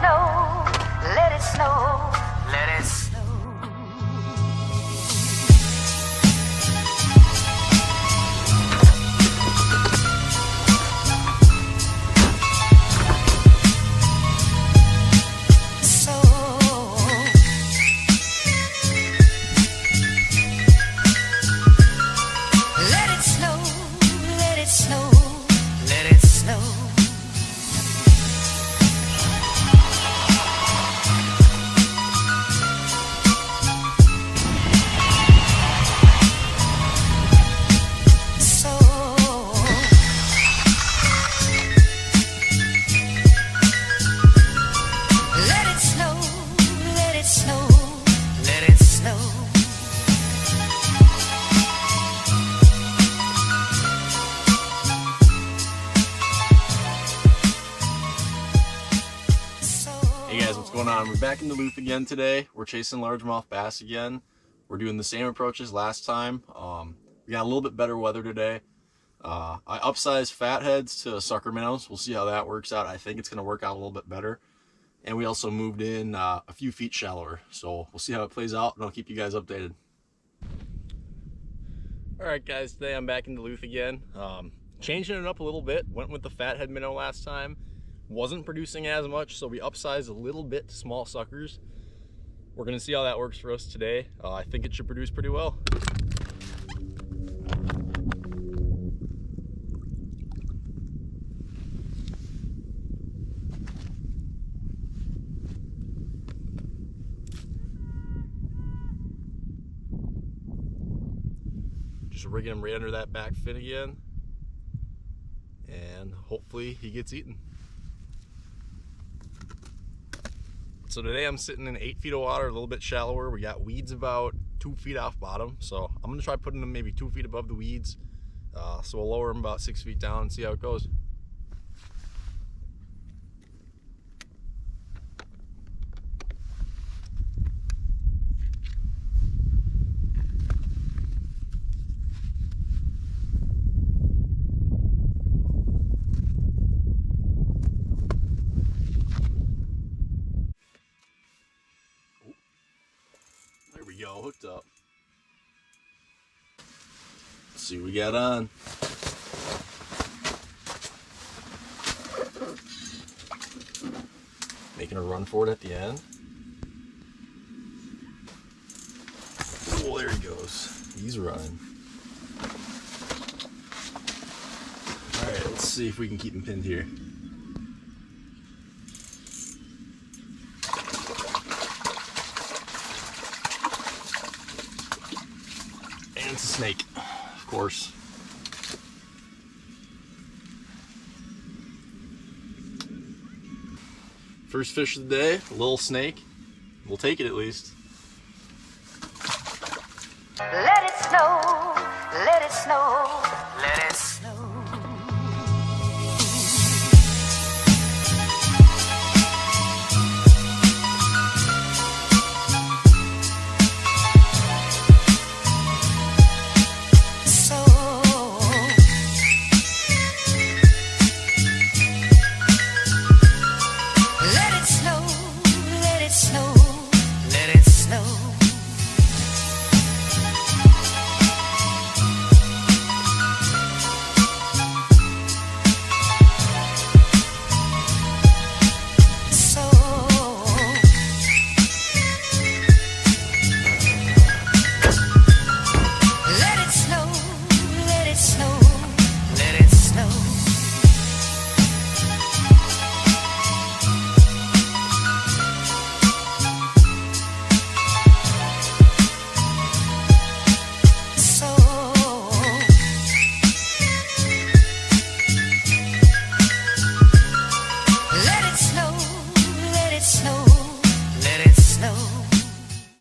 snow, let it snow, let it snow. We're back in Duluth again today. We're chasing largemouth bass again. We're doing the same approach as last time. We got a little bit better weather today. I upsized fatheads to sucker minnows. We'll see how that works out. I think it's going to work out a little bit better. And we also moved in a few feet shallower. So we'll see how it plays out, and I'll keep you guys updated. Alright guys, today I'm back in Duluth again. Changing it up a little bit. Went with the fathead minnow last time. Wasn't producing as much, so we upsized a little bit to small suckers. We're gonna see how that works for us today. I think it should produce pretty well. Just rigging him right under that back fin again, and hopefully he gets eaten. So today I'm sitting in 8 feet of water, a little bit shallower. We got weeds about 2 feet off bottom. So I'm gonna try putting them maybe 2 feet above the weeds. So we'll lower them about 6 feet down and see how it goes. Go, hooked up. Let's see what we got on. Making a run for it at the end. Oh, there he goes. He's running. Alright, let's see if we can keep him pinned here. It's a snake, of course. First fish of the day, a little snake. We'll take it at least.